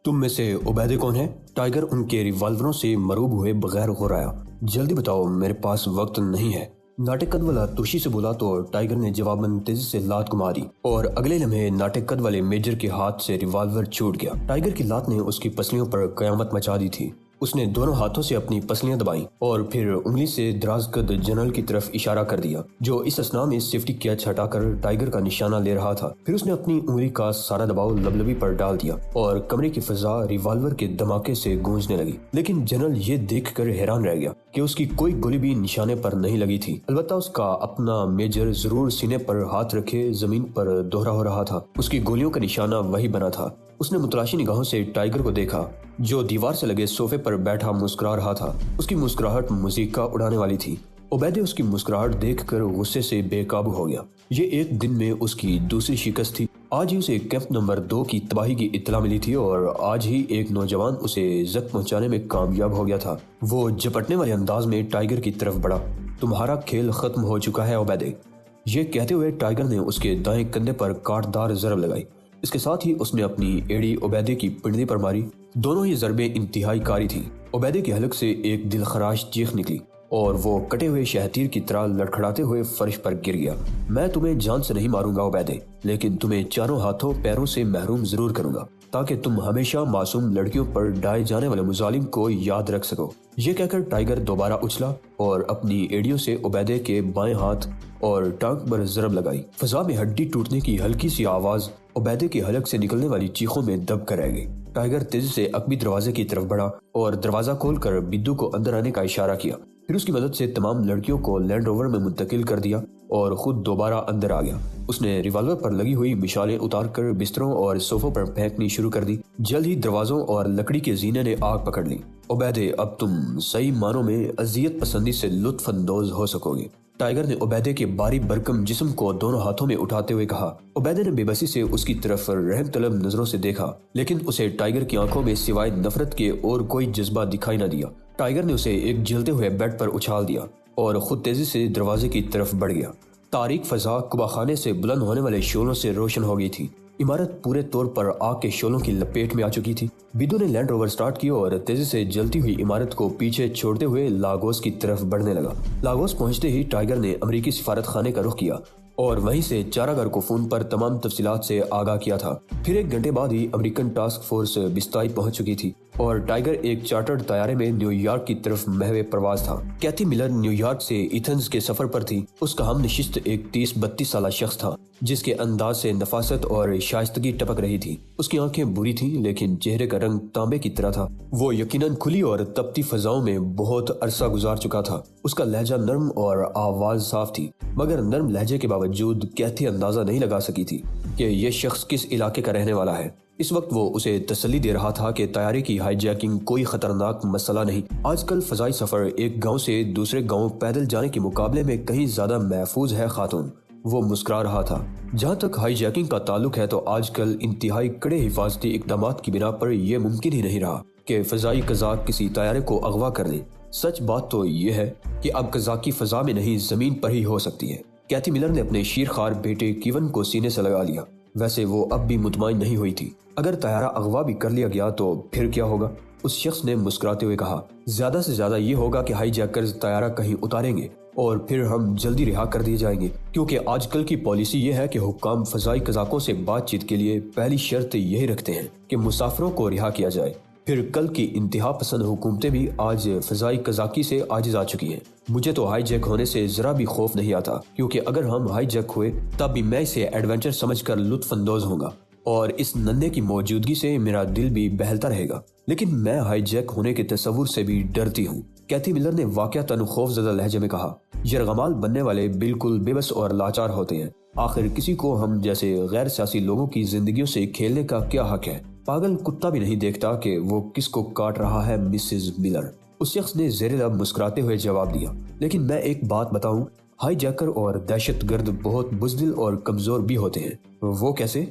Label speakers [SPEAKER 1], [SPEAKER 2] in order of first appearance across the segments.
[SPEAKER 1] تم میں سے عبیدے کون ہے؟ ٹائیگر ان کے ریوالوروں سے مروب ہوئے بغیر غرایا۔ جلدی بتاؤ، میرے پاس وقت نہیں ہے۔ ناٹک قد والا ترشی سے بولا تو ٹائیگر نے جواباً تیزی سے لات کو ماری اور اگلے لمحے ناٹک قد والے میجر کے ہاتھ سے ریوالور چھوٹ گیا۔ ٹائیگر کی لات نے اس کی پسلیوں پر قیامت مچا دی تھی۔ اس نے دونوں ہاتھوں سے اپنی پسلیاں دبائیں اور پھر انگلی سے دراز قد جنرل کی طرف اشارہ کر دیا، جو اس اثناء میں سیفٹی کیچ ہٹا کر ٹائیگر کا نشانہ لے رہا تھا۔ پھر اس نے اپنی انگلی کا سارا دباؤ لبلبی پر ڈال دیا اور کمرے کی فضا ریوالور کے دھماکے سے گونجنے لگی۔ لیکن جنرل یہ دیکھ کر حیران رہ گیا کہ اس کی کوئی گولی بھی نشانے پر نہیں لگی تھی۔ البتہ اس کا اپنا میجر ضرور سینے پر ہاتھ رکھے زمین پر دوہرا ہو رہا تھا۔ اس کی گولیوں کا نشانہ وہی بنا تھا۔ اس نے متلاشی نگاہوں سے ٹائیگر کو دیکھا، جو دیوار سے لگے صوفے پر بیٹھا مسکرا رہا تھا۔ اس کی مسکراہٹ موسیقی اڑانے والی تھی۔ عبیدے اس کی مسکراہٹ دیکھ کر غصے سے بے قابو ہو گیا۔ یہ ایک دن میں اس کی دوسری شکست تھی۔ آج ہی اسے کیمپ نمبر 2 کی تباہی کی اطلاع ملی تھی اور آج ہی ایک نوجوان اسے زخم پہنچانے میں کامیاب ہو گیا تھا۔ وہ جھپٹنے والے انداز میں ٹائیگر کی طرف بڑھا۔ تمہارا کھیل ختم ہو چکا ہے عبیدے، یہ کہتے ہوئے ٹائیگر نے اس کے دائیں کندھے پر کاٹ دار ضرب لگائی۔ اس کے ساتھ ہی اس نے اپنی ایڑی عبیدے کی پنڈلی پر ماری۔ دونوں ہی ضربیں انتہائی کاری تھیں۔ عبیدے کے حلق سے ایک دل خراش چیخ نکلی اور وہ کٹے ہوئے شہتیر کی طرح لڑکھڑاتے ہوئے فرش پر گر گیا۔ میں تمہیں جان سے نہیں ماروں گا عبیدے، لیکن تمہیں چاروں ہاتھوں پیروں سے محروم ضرور کروں گا، تاکہ تم ہمیشہ معصوم لڑکیوں پر ڈائے جانے والے مظالم کو یاد رکھ سکو۔ یہ کہہ کر ٹائیگر دوبارہ اچھلا اور اپنی ایڑیوں سے عبیدے کے بائیں ہاتھ اور ٹانگ پر ضرب لگائی۔ فضا میں ہڈی ٹوٹنے کی ہلکی سی آواز عبیدے کے حلق سے نکلنے والی چیخوں میں دب کر رہ گئی۔ ٹائیگر تیزی سے عقبی دروازے کی طرف بڑھا اور دروازہ کھول کر بدو کو اندر آنے کا اشارہ کیا۔ پھر اس کی مدد سے تمام لڑکیوں کو لینڈ روور میں منتقل کر دیا اور خود دوبارہ اندر آ گیا۔ اس نے ریوالور پر لگی ہوئی مشالیں اتار کر بستروں اور صوفوں پر پھینکنی شروع کر دی۔ جلد ہی دروازوں اور لکڑی کے زینے نے آگ پکڑ لی۔ عبیدے، اب تم صحیح معنوں میں اذیت پسندی سے لطف اندوز ہو سکو گے، ٹائیگر نے عبیدے کے باری برکم جسم کو دونوں ہاتھوں میں اٹھاتے ہوئے کہا۔ عبیدے نے بے بسی سے اس کی طرف رحم طلب نظروں سے دیکھا، لیکن اسے ٹائیگر کی آنکھوں میں سوائے نفرت کے اور کوئی جذبہ دکھائی نہ دیا۔ ٹائیگر نے اسے ایک جلتے ہوئے بیڈ پر اچھال دیا اور خود تیزی سے دروازے کی طرف بڑھ گیا۔ تاریک فضا کبا خانے سے بلند ہونے والے شعلوں سے روشن ہو گئی تھی۔ عمارت پورے طور پر آگ کے شعلوں کی لپیٹ میں آ چکی تھی۔ بدو نے لینڈ روور سٹارٹ کی اور تیزی سے جلتی ہوئی عمارت کو پیچھے چھوڑتے ہوئے لاگوس کی طرف بڑھنے لگا۔ لاگوس پہنچتے ہی ٹائیگر نے امریکی سفارت خانے کا رخ کیا اور وہیں سے چارہ گھر کو فون پر تمام تفصیلات سے آگاہ کیا تھا۔ پھر ایک گھنٹے بعد ہی امریکن ٹاسک فورس بستائی پہنچ چکی تھی اور ٹائیگر ایک چارٹرڈ طیارے میں نیو یارک کی طرف محو پرواز تھا۔ کیتھی ملر نیو یارک سے ایتھنز کے سفر پر تھی۔ اس کا ہم نشست ایک 30-32 سالہ شخص تھا، جس کے انداز سے نفاست اور شائستگی ٹپک رہی تھی۔ اس کی آنکھیں بری تھیں، لیکن چہرے کا رنگ تانبے کی طرح تھا۔ وہ یقیناً کھلی اور تپتی فضاؤں میں بہت عرصہ گزار چکا تھا۔ اس کا لہجہ نرم اور آواز صاف تھی، مگر نرم لہجے کے باوجود کیتھی اندازہ نہیں لگا سکی تھی کہ یہ شخص کس علاقے کا رہنے والا ہے۔ اس وقت وہ اسے تسلی دے رہا تھا کہ طیارے کی ہائی جیکنگ کوئی خطرناک مسئلہ نہیں۔ آج کل فضائی سفر ایک گاؤں سے دوسرے گاؤں پیدل جانے کے مقابلے میں کہیں زیادہ محفوظ ہے خاتون، وہ مسکرا رہا تھا۔ جہاں تک ہائی جیکنگ کا تعلق ہے تو آج کل انتہائی کڑے حفاظتی اقدامات کی بنا پر یہ ممکن ہی نہیں رہا کہ فضائی قزاق کسی طیارے کو اغوا کر دیں۔ سچ بات تو یہ ہے کہ اب قزاقی فضا میں نہیں زمین پر ہی ہو سکتی ہے۔ کیتھی ملر نے اپنے شیرخوار بیٹے کیون کو سینے سے لگا لیا۔ ویسے وہ اب بھی مطمئن نہیں ہوئی تھی۔ اگر طیارہ اغوا بھی کر لیا گیا تو پھر کیا ہوگا؟ اس شخص نے مسکراتے ہوئے کہا۔ زیادہ سے زیادہ یہ ہوگا کہ ہائی جیکرز طیارہ کہیں اتاریں گے اور پھر ہم جلدی رہا کر دیے جائیں گے، کیونکہ آج کل کی پالیسی یہ ہے کہ حکام فضائی قزاقوں سے بات چیت کے لیے پہلی شرط یہی رکھتے ہیں کہ مسافروں کو رہا کیا جائے۔ پھر کل کی انتہا پسند حکومتیں بھی آج فضائی قزاقی سے عاجز آ چکی ہیں۔ مجھے تو ہائی جیک ہونے سے ذرا بھی خوف نہیں آتا، کیونکہ اگر ہم ہائی جیک ہوئے تب بھی میں اسے ایڈونچر سمجھ کر لطف اندوز ہوں گا اور اس ننھے کی موجودگی سے میرا دل بھی بہلتا رہے گا، لیکن میں ہائی جیک ہونے کے تصور سے بھی ڈرتی ہوں، کیتھی ملر نے واقعتاً خوف زدہ لہجے میں کہا۔ یرغمال بننے والے بالکل بے بس اور لاچار ہوتے ہیں۔ آخر کسی کو ہم جیسے غیر سیاسی لوگوں کی زندگیوں سے کھیلنے کا کیا حق ہے؟ پاگل کتا بھی نہیں دیکھتا کہ وہ کس کو کاٹ رہا ہے مسز ملر، اس شخص نے زیر لب مسکراتے ہوئے جواب دیا۔ لیکن میں ایک بات بتاؤں، ہائی جیکر اور دہشت گرد بہت بزدل اور کمزور بھی ہوتے ہیں۔ وہ کیسے؟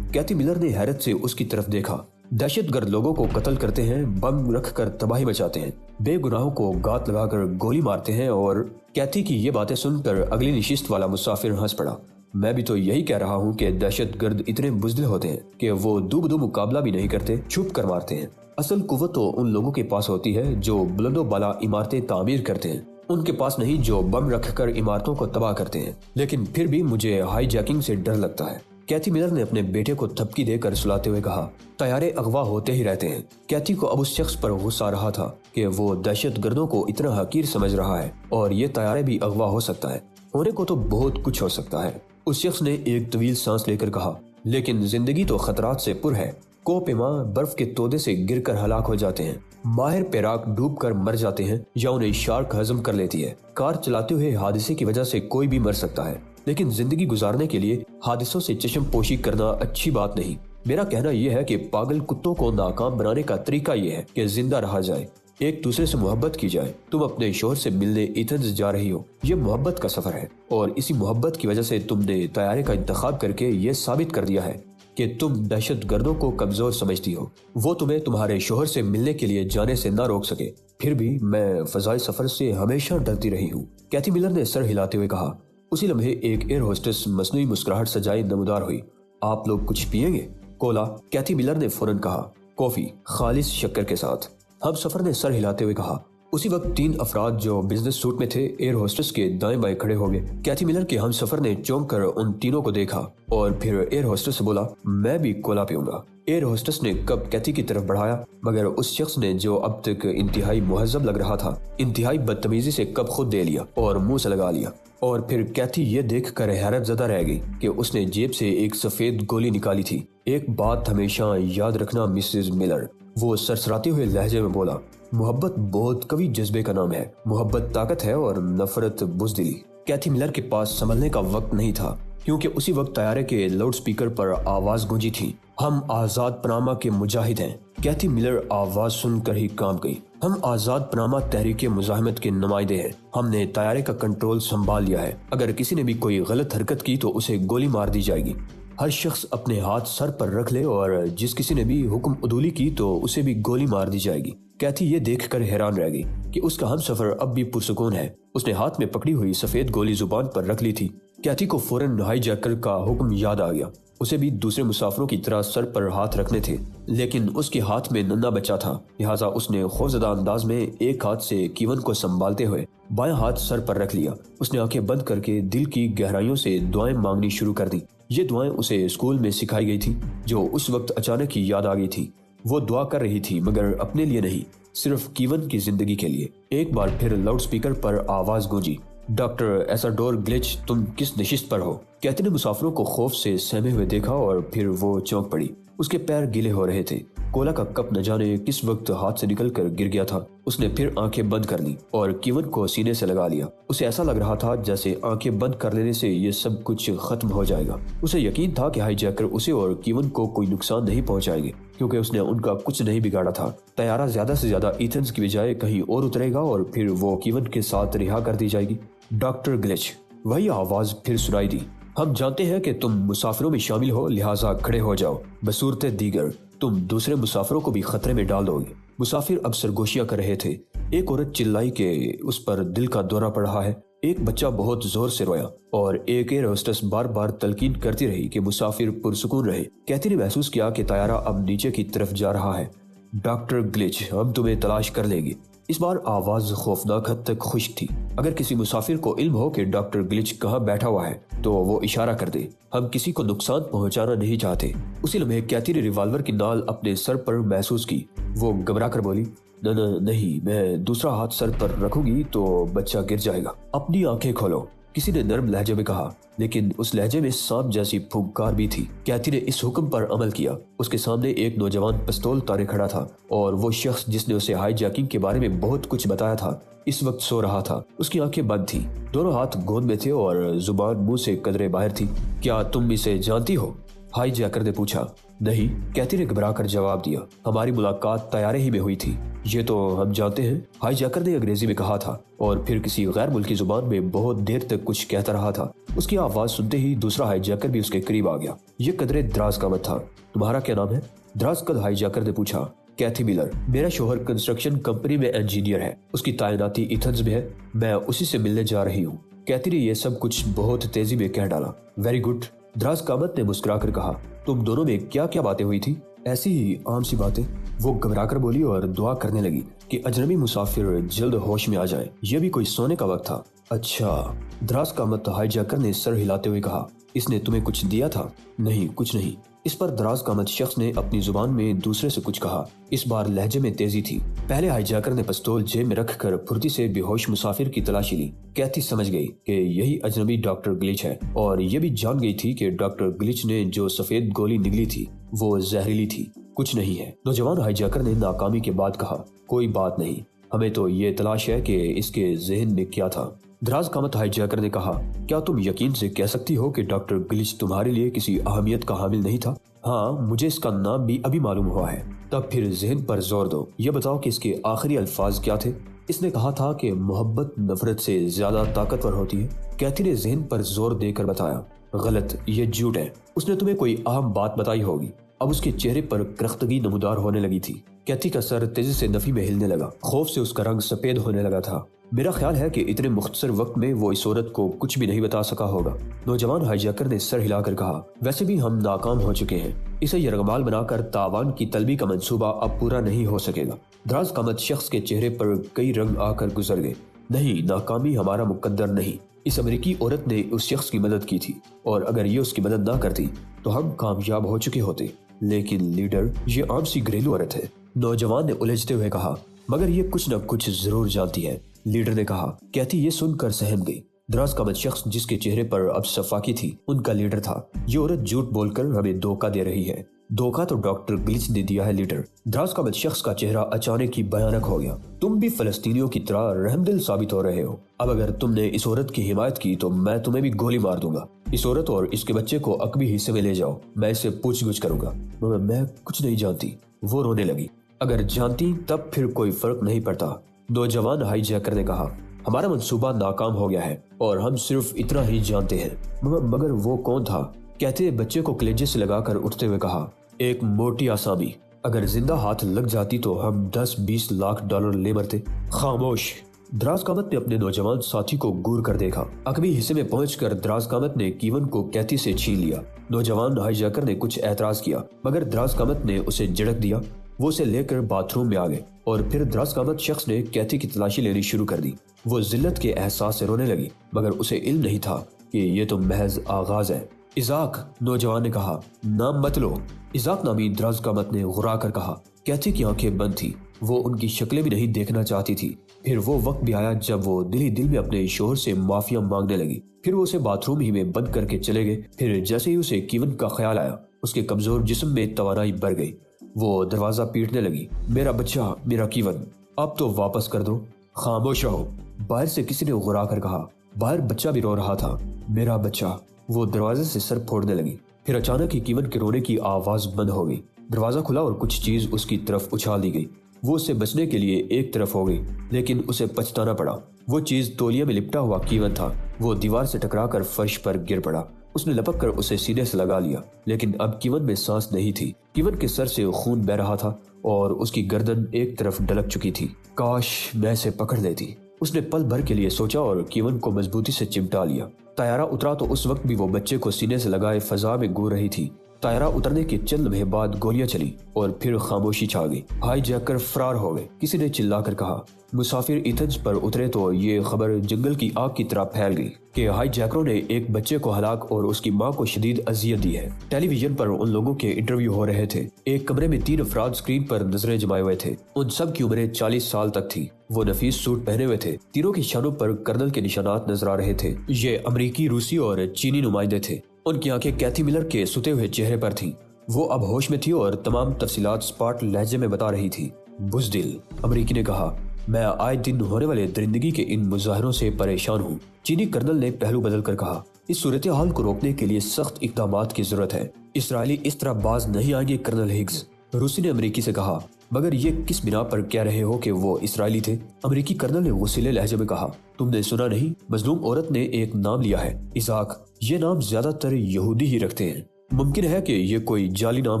[SPEAKER 1] کیتھی ملر نے حیرت سے اس کی طرف دیکھا۔ دہشت گرد لوگوں کو قتل کرتے ہیں، بم رکھ کر تباہی مچاتے ہیں، بے گناہوں کو گات لگا کر گولی مارتے ہیں اور کیتھی کی یہ باتیں سن کر اگلی نشست والا مسافر ہنس پڑا۔ मैं भी तो यही कह रहा हूँ कि दहशत गर्द इतने बुज़दिल होते हैं कि वो दो मुकाबला भी नहीं करते, छुप कर मारते हैं। असल कुव्वत तो उन लोगों के पास होती है जो बुलंदो बाला इमारतें तामीर करते हैं, उनके पास नहीं जो बम रखकर इमारतों को तबाह करते हैं। लेकिन फिर भी मुझे हाई जैकिंग से डर लगता है। कैथी मिलर ने अपने बेटे को थपकी देकर सुलाते हुए कहा, तैयारे अगवा होते ही रहते हैं। कैथी को अब उस शख्स पर गुस्सा आ रहा था कि वो दहशत गर्दों को इतना हकीर समझ रहा है और ये तैयारे भी अगवा हो सकता है। होने को तो बहुत कुछ हो सकता है। उस शख्स ने एक तवील सांस लेकर कहा, लेकिन जिंदगी तो खतरात से पुर है। कोपेमा बर्फ के तोदे से गिरकर हलाक हो जाते हैं, माहिर पैराक डूब कर मर जाते हैं या उन्हें शार्क हजम कर लेती है। कार चलाते हुए हादसे की वजह से कोई भी मर सकता है, लेकिन जिंदगी गुजारने के लिए हादसों से चश्म पोशी करना अच्छी बात नहीं। मेरा कहना यह है कि पागल कुत्तों को नाकाम बनाने का तरीका यह है कि जिंदा रहा जाए, एक दूसरे से मोहब्बत की जाए। तुम अपने शोहर से मिलने एथेंस जा रही हो, ये मोहब्बत का सफर है और इसी मोहब्बत की वजह से तुमने तैयारे का इंतखाब करके ये साबित कर दिया है कि तुम दहशत गर्दों को कमजोर समझती हो। वो तुम्हें तुम्हारे शोहर से मिलने के लिए जाने से ना रोक सके। फिर भी मैं फजाई सफर से हमेशा डरती रही हूँ। कैथी मिलर ने सर हिलाते हुए कहा। उसी लम्हे एक एयर होस्टेस मसनूई मुस्कुराहट सजाए नमूदार हुई। आप लोग कुछ पिएंगे? कोला, कैथी मिलर ने फौरन कहा। कॉफी, खालिस शक्कर के साथ। हम सफर ने सर हिलाते हुए कहा। उसी वक्त 3 अफराद जो बिजनेस सूट में थे एयर होस्टेस के दाएं बाएं खड़े हो गए। कैथी मिलर के हम सफर ने चौंक कर उन तीनों को देखा और फिर एयर होस्टेस से बोला, मैं भी कोला पीऊंगा। एयर होस्टेस ने कप कैथी की तरफ बढ़ाया, मगर उस शख्स ने जो अब तक इंतहाई मुहज्जब लग रहा था, इंतहाई बदतमीजी से कप खुद दे लिया और मुंह से लगा लिया। और फिर कैथी ये देख कर हैरत ज़दा रह गई कि उसने जेब से एक सफेद गोली निकाली थी। एक बात हमेशा याद रखना मिसेज मिलर, वो सरसराते हुए लहजे में बोला, मोहब्बत बहुत कवि जज्बे का नाम है। मोहब्बत ताकत है और नफरत बुज़दिली। कैथी मिलर के पास संभलने का वक्त नहीं था, क्योंकि उसी वक्त तैयारे के लाउड स्पीकर पर आवाज गूंजी थी, हम आजाद पनामा के मुजाहिद हैं। कैथी मिलर आवाज सुनकर ही कांप गई। हम आजाद पनामा तहरीक मुजाहिमत के नुमाइंदे हैं। हमने तैयारे का कंट्रोल संभाल लिया है। अगर किसी ने भी कोई गलत हरकत की तो उसे गोली मार दी जाएगी। हर शख्स अपने हाथ सर पर रख ले और जिस किसी ने भी हुक्म उदूली की तो उसे भी गोली मार दी जाएगी। कैथी ये देखकर हैरान रह गई कि उसका हमसफर अब भी पुरसुकून है। उसने हाथ में पकड़ी हुई सफेद गोली जुबान पर रख ली थी। कैथी को फौरन हाईजैकर का हुक्म याद आ गया। उसे भी दूसरे मुसाफिरों की तरह सर पर हाथ रखने थे, लेकिन उसके हाथ में नन्हा बच्चा था, लिहाजा उसने खौफजदा अंदाज में एक हाथ से कीवन को संभालते हुए बायां हाथ सर पर रख लिया। उसने आंखें बंद करके दिल की गहराइयों से दुआएं मांगनी शुरू कर दी। ये दुआएं उसे स्कूल में सिखाई गई थी, जो उस वक्त अचानक ही याद आ गई थी। वो दुआ कर रही थी, मगर अपने लिए नहीं, सिर्फ कीवन की जिंदगी के लिए। एक बार फिर लाउड स्पीकर पर आवाज गूंजी, डॉक्टर एसाडोर ग्लिच, तुम किस नशिस्त पर हो? कैथी ने मुसाफिरों को खौफ से सहमे हुए देखा और फिर वो चौंक पड़ी। उसके पैर गीले हो रहे थे। कोला का कप न जाने किस वक्त हाथ से निकलकर गिर गया था। उसने फिर आंखें बंद कर ली और कीवन को सीने से लगा लिया। उसे ऐसा लग रहा था जैसे आंखें बंद कर लेने से ये सब कुछ खत्म हो जाएगा। उसे यकीन था कि हाईजैकर उसे और कीवन को कोई नुकसान नहीं पहुंचाएंगे, क्योंकि उसने उनका कुछ नहीं बिगाड़ा था। तैयारा ज्यादा से ज्यादा एथेंस की बजाय कहीं और उतरेगा और फिर वो कीवन के साथ रिहा कर दी जाएगी। डॉक्टर ग्लिच, वही आवाज फिर सुनाई दी, हम जानते हैं कि तुम मुसाफिरों में शामिल हो, लिहाजा खड़े हो जाओ। बसूरत दीगर तुम दूसरे मुसाफिरों को भी खतरे में डाल दोगे। मुसाफिर अब सरगोशियां कर रहे थे। एक औरत चिल्लाई कि उस पर दिल का दौरा पड़ रहा है। एक बच्चा बहुत जोर से रोया और एक एयर होस्टेस बार बार तलकीन करती रही कि मुसाफिर पुरसुकून रहे। कैथी ने महसूस किया कि तैयारा अब नीचे की तरफ जा रहा है। डॉक्टर ग्लिच, हम तुम्हें तलाश कर लेंगे। इस बार आवाज खौफनाक हद तक खुश्क थी। अगर किसी मुसाफिर को इल्म हो कि डॉक्टर ग्लिच कहाँ बैठा हुआ है तो वो इशारा कर दे। हम किसी को नुकसान पहुंचाना नहीं चाहते। उसी लम्हे कैथी ने रिवॉल्वर की नाल अपने सर पर महसूस की। वो घबरा कर बोली, नहीं, मैं दूसरा हाथ सर पर रखूंगी तो बच्चा गिर जाएगा। अपनी आंखें खोलो, किसी ने नर्म लहजे में कहा, लेकिन उस लहजे में सांप जैसी फुंकार भी थी। कैथी ने इस हुक्म पर अमल किया। उसके सामने एक नौजवान पिस्तौल ताने खड़ा था और वो शख्स जिसने उसे हाईजैकिंग के बारे में बहुत कुछ बताया था इस वक्त सो रहा था। उसकी आंखें बंद थी, दोनों हाथ गोद में थे और जुबान मुंह से कदरे बाहर थी। क्या तुम इसे जानती हो? हाईजैकर ने पूछा। नहीं, कैथी ने घबरा कर जवाब दिया, हमारी मुलाकात तैयारे ही में हुई थी। ये तो हम जानते हैं, हाईजैकर ने अंग्रेजी में कहा था और फिर किसी गैर मुल्की जुबान में बहुत देर तक कुछ कहता रहा था। उसकी आवाज सुनते ही दूसरा हाईजैकर भी उसके करीब आ गया। ये कदरे दराज का मत था। तुम्हारा क्या नाम है? दराज कद हाईजैकर ने पूछा। कैथी मिलर, मेरा शोहर कंस्ट्रक्शन कंपनी में इंजीनियर है, उसकी तैनाती एथेंस में है, मैं उसी से मिलने जा रही हूँ। कैथी ने यह सब कुछ बहुत तेजी में कह डाला। वेरी गुड, दराज कामत ने मुस्कुरा कर कहा। तुम दोनों में क्या क्या बातें हुई थी? ऐसी ही आम सी बातें, वो घबरा कर बोली और दुआ करने लगी कि अजनबी मुसाफिर जल्द होश में आ जाए। यह भी कोई सोने का वक्त था। अच्छा, दराज कामत हाईजैकर ने सर हिलाते हुए कहा। इसने तुम्हें कुछ दिया था? नहीं, कुछ नहीं। इस पर दराज कामत शख्स ने अपनी जुबान में दूसरे से कुछ कहा। इस बार लहजे में तेजी थी। पहले हाईजैकर ने पिस्तौल जेब में रखकर फुर्ती से बेहोश मुसाफिर की तलाशी ली। कैथी समझ गई कि यही अजनबी डॉक्टर ग्लिच है और ये भी जान गई थी कि डॉक्टर ग्लिच ने जो सफेद गोली निगली थी वो जहरीली थी। कुछ नहीं है, नौजवान हाईजैकर ने नाकामी के बाद कहा। कोई बात नहीं, हमें तो ये तलाश है कि इसके जहन में क्या था। दराज कामत हाईजैकर ने कहा, क्या तुम यकीन से कह सकती हो कि डॉक्टर ग्लिच तुम्हारे लिए किसी अहमियत का हामिल नहीं था? हाँ, मुझे इसका नाम भी अभी मालूम हुआ है। तब फिर जहन पर जोर दो। ये बताओ कि इसके आखिरी अल्फाज क्या थे? इसने कहा था कि मोहब्बत नफरत से ज्यादा ताकतवर होती है। कैथी ने जहन पर जोर देकर बताया। गलत, ये झूठ है। उसने तुम्हें कोई अहम बात बताई होगी। अब उसके चेहरे पर करख्तगी नमूदार होने लगी थी। कैथी का सर तेजी से नफी में हिलने लगा। खौफ से उसका रंग सफेद होने लगा था। मेरा ख्याल है कि इतने मुख्तसर वक्त में वो इस औरत को कुछ भी नहीं बता सका होगा। नौजवान हाईजैकर ने सर हिलाकर कहा। वैसे भी हम नाकाम हो चुके हैं। इसे यरगमाल बनाकर तावान की तलबी का मंसूबा अब पूरा नहीं हो सकेगा। दराज कामत शख्स के चेहरे पर कई रंग आकर गुजर गए। नहीं, नाकामी हमारा मुकद्दर नहीं। इस अमेरिकी औरत ने उस शख्स की मदद की थी और अगर ये उसकी मदद ना करती तो हम कामयाब हो चुके होते। लेकिन लीडर, ये आम सी घरेलू औरत है। नौजवान ने उलझते हुए कहा। मगर ये कुछ न कुछ जरूर जानती है, लीडर ने कहा। कैथी ये सुनकर सहम गई। दराज कामत शख्स जिसके चेहरे पर अब सफाकी थी उनका लीडर था। ये औरत झूठ बोलकर हमें धोखा दे रही है। धोखा तो डॉक्टर ग्लिच ने दिया है लीडर। दराज कामत शख्स का चेहरा अचानक ही भयानक हो गया। तुम भी फलस्तीनियों की तरह रहमदिल साबित हो रहे हो। अब अगर तुमने इस औरत की हिमायत की तो मैं तुम्हें भी गोली मार दूंगा। इस औरत और इसके बच्चे को अकबी हिस्से में ले जाओ, मैं इससे पूछगछ करूंगा। मैं कुछ नहीं जानती, वो रोने लगी। अगर जानती तब फिर कोई फर्क नहीं पड़ता, नौजवान हाईजैकर ने कहा। हमारा मंसूबा नाकाम हो गया है और हम सिर्फ इतना ही जानते हैं। मगर वो कौन था? कहते बच्चे को कलेजे से लगाकर उठते हुए कहा। एक मोटी आसामी। अगर जिंदा हाथ लग जाती तो हम 10-20 लाख डॉलर ले मरते। खामोश। दराज कामत ने अपने नौजवान साथी को घूर कर देखा। अकबी हिस्से में पहुंचकर दराज कामत ने कीवन को कैथी से छीन लिया। नौजवान हाईजैकर ने कुछ एतराज किया मगर दराज कामत ने उसे झिड़क दिया। वो उसे लेकर बाथरूम में आ गए और फिर दराज कामत शख्स ने कैथी की तलाशी लेनी शुरू कर दी। वो जिल्लत के एहसास से रोने लगी मगर उसे इल्म नहीं था कि ये तो महज आगाज है। इजाक, नौजवान ने कहा। नाम मत लो। इजाक नामी दराज कामत ने घुरा कर कहा। कैथी की आंखें बंद थी। वो उनकी शक्लें भी नहीं देखना चाहती थी। फिर वो वक्त भी आया जब वो दिल ही दिल में अपने शोहर से माफिया मांगने लगी। फिर वो उसे बाथरूम ही में बंद करके चले गए। फिर जैसे ही उसे कीवन का ख्याल आया उसके कमजोर जिस्म में तवानाई बढ़ गई। वो दरवाजा पीटने लगी। मेरा बच्चा, मेरा कीवन, अब तो वापस कर दो। खामोश रहो, बाहर से किसी ने घुरा कर कहा। बाहर बच्चा भी रो रहा था। मेरा बच्चा। वो दरवाजे से सर फोड़ने लगी। फिर अचानक ही कीवन के रोने की आवाज बंद हो गई। दरवाजा खुला और कुछ चीज उसकी तरफ उछाल दी गई। वो उससे बचने के लिए एक तरफ हो गई लेकिन उसे पछताना पड़ा। वो चीज तौलिया में लिपटा हुआ कीवन था। वो दीवार से टकराकर फर्श पर गिर पड़ा। उसने लपक कर उसे सीने से लगा लिया लेकिन अब कीवन में सांस नहीं थी। कीवन के सर से खून बह रहा था और उसकी गर्दन एक तरफ ढलक चुकी थी। काश मैं इसे पकड़ लेती, उसने पल भर के लिए सोचा और कीवन को मजबूती से चिमटा लिया। तायारा उतरा तो उस वक्त भी वो बच्चे को सीने से लगाए फजा में गूं रही थी। तायारा उतरने के चंद लम्हे बाद गोलियां चली और फिर खामोशी छा गई। हाईजैकर फरार हो गए, किसी ने चिल्लाकर कहा। मुसाफिर एथेंस पर उतरे तो ये खबर जंगल की आग की तरह फैल गई कि हाईजैकरों ने एक बच्चे को हलाक और उसकी मां को शदीद अजियत दी है। टेलीविजन पर उन लोगों के इंटरव्यू हो रहे थे। एक कमरे में 3 अफराद स्क्रीन पर नजरें जमाए हुए थे। उन सब की उम्रें 40 साल तक थी। वो नफीस सूट पहने हुए थे। तीनों की शानों पर कर्नल के निशानात नजर आ रहे थे। ये अमरीकी, रूसी और चीनी नुमाइंदे थे। उनकी आंखें कैथी मिलर के सुते हुए चेहरे पर थीं। वो अब होश में थी और तमाम तफसीलात स्पाट लहजे में बता रही थी। बुज़दिल, अमरीकी ने कहा, मैं आए दिन होने वाले दरिंदगी के इन मुजाहरों से परेशान हूँ। चीनी कर्नल ने पहलू बदल कर कहा, इस सूरत हाल को रोकने के लिए सख्त इक़दामात की जरूरत है। इसराइली इस तरह बाज नहीं आएंगे कर्नल हिग्स। रूसी ने अमरीकी से कहा, मगर ये किस बिना पर कह रहे हो कि वो इसराइली थे? अमरीकी कर्नल ने गुस्सीले लहजे में कहा, तुमने सुना नहीं? मजलूम औरत ने एक नाम लिया है, इज़ाक। ये नाम ज्यादातर यहूदी ही रखते हैं। मुमकिन है कि ये कोई जाली नाम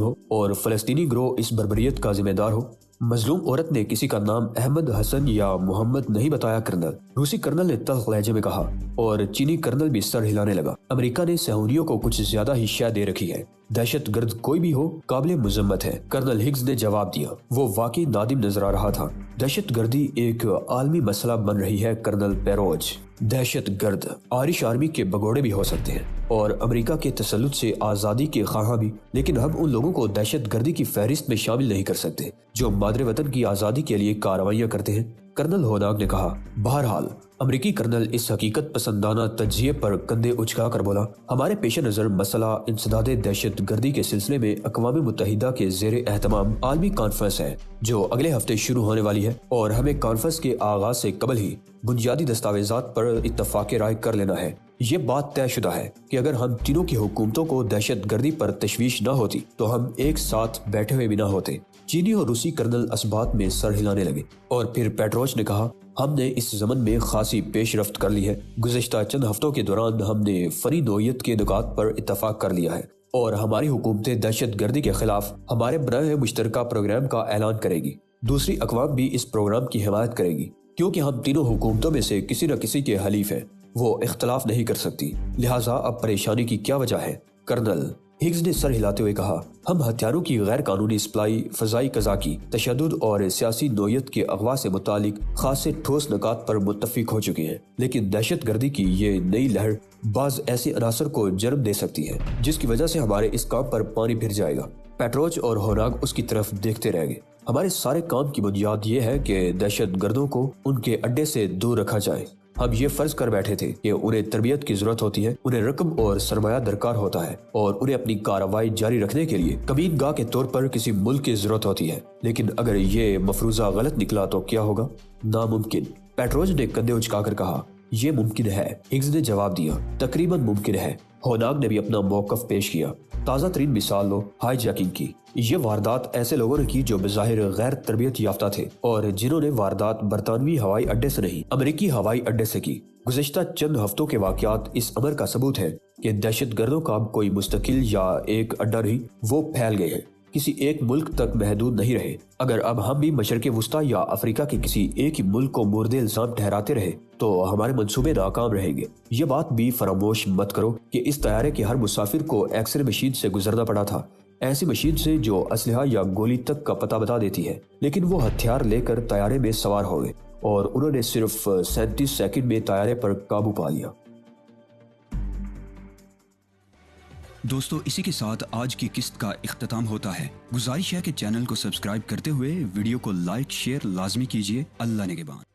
[SPEAKER 1] हो और फलस्तीनी गिरोह इस बर्बरियत का जिम्मेदार हो। मजलूम औरत ने किसी का नाम अहमद हसन या मोहम्मद नहीं बताया कर्नल। रूसी कर्नल ने तल्ख लहजे में कहा और चीनी कर्नल भी सर हिलाने लगा। अमेरिका ने सहूनियों को कुछ ज्यादा ही शय दे रखी है। दहशत गर्द कोई भी हो काबिल मुजम्मत है। कर्नल हिग्स ने जवाब दिया। वो वाकई नादिम नजर आ रहा था। दहशत गर्दी एक आलमी मसला बन रही है कर्नल पेरोज। दहशत गर्द आयरिश आर्मी के भगोड़े भी हो सकते हैं और अमेरिका के तसल्लुत से आज़ादी के ख्वाह भी, लेकिन हम उन लोगों को दहशत गर्दी की फहरिस्त में शामिल नहीं कर सकते जो मादरे वतन की आज़ादी के लिए कार्रवाइयाँ करते हैं, कर्नल होनाग ने कहा। बहरहाल अमरीकी कर्नल इस हकीकत पसंदाना तज्जिए पर कंधे उचका कर बोला, हमारे पेश नज़र मसला इंसदादे दहशत गर्दी के सिलसिले में अक़वाम मुत्तहिदा के ज़ेर एहतमाम आलमी कॉन्फ्रेंस है जो अगले हफ्ते शुरू होने वाली है और हमें कॉन्फ्रेंस के आगाज से कबल ही बुनियादी दस्तावेजात पर इत्तफाक राय कर लेना है। ये बात तयशुदा है कि अगर हम तीनों की हुकूमतों को दहशत गर्दी पर तशवीश न होती तो हम एक साथ बैठे हुए भी न होते। चीनी और रूसी कर्नल असबात में सर हिलाने लगे और फिर पेट्रोच ने कहा, हमने इस ज़मन में खासी पेशरफ्त कर ली है। गुज़िश्ता चंद हफ्तों के दौरान हमने फनी नोयत के नुकात पर इत्तफाक कर लिया है और हमारी हुकूमतें दहशत गर्दी के खिलाफ हमारे बनाए हुए मुश्तरका प्रोग्राम का ऐलान करेगी। दूसरी अक़वाम भी इस प्रोग्राम की हिमायत करेगी क्योंकि हम तीनों हुकूमतों में से किसी न किसी के हलीफ हैं। वो इख्तलाफ नहीं कर सकती, लिहाजा अब परेशानी की क्या वजह है? कर्नल हिग्स ने सर हिलाते हुए कहा, हम हथियारों की गैर कानूनी सप्लाई, फजाई कज़ाकी, तशद्दुद और सियासी नोयत के अगवा से मुतालिक खासे ठोस निकात पर मुत्तफिक हो चुके हैं, लेकिन दहशत गर्दी की ये नई लहर बाज ऐसे अनासर को जन्म दे सकती है जिसकी वजह से हमारे इस काम पर पानी फिर जाएगा। पेट्रोच और होनाग उसकी तरफ देखते रह गए। हमारे सारे काम की बुनियाद ये है कि दहशत गर्दों को उनके अड्डे से दूर रखा जाए। हम ये फर्ज कर बैठे थे कि उन्हें तरबियत की जरूरत होती है, उन्हें रकम और सरमाया दरकार होता है और उन्हें अपनी कार्रवाई जारी रखने के लिए कमीनगाह के तौर पर किसी मुल्क की जरूरत होती है। लेकिन अगर ये मफरूजा गलत निकला तो क्या होगा? नामुमकिन। पेट्रोज ने कंधे उचकाकर कहा, ये मुमकिन है। हिग्स ने जवाब दिया, तकरीबन मुमकिन है। होनाग ने भी अपना मौकफ पेश किया। ताज़ा तरीन मिसाल लो हाईजैकिंग की। ये वारदात ऐसे लोगों ने की जो बज़ाहिर गैर तरबियत याफ्ता थे और जिन्होंने वारदात बरतानवी हवाई अड्डे से नहीं, अमेरिकी हवाई अड्डे से की। गुज़िश्ता चंद हफ्तों के वाक़यात इस अमर का सबूत है कि दहशत गर्दों का अब कोई मुस्तकिल या एक अड्डा नहीं, वो फैल गए हैं, किसी एक मुल्क तक महदूद नहीं रहे। अगर अब हम भी मशरक़े वुस्ता या अफ्रीका के किसी एक ही मुल्क को मुर्दे इल्जाम ठहराते रहे तो हमारे मंसूबे नाकाम रहेंगे। ये बात भी फरामोश मत करो कि इस तैयारे के हर मुसाफिर को एक्सरे मशीन से गुजरना पड़ा था, ऐसी मशीन से जो असलहा या गोली तक का पता बता देती है। लेकिन वो हथियार लेकर तैयारे में सवार हो गए और उन्होंने सिर्फ 37 सेकंड में तैयारे पर काबू पा लिया।
[SPEAKER 2] दोस्तों, इसी के साथ आज की किस्त का इख्तिताम होता है। गुजारिश है कि चैनल को सब्सक्राइब करते हुए वीडियो को लाइक शेयर लाजमी कीजिए। अल्लाह निगहबान।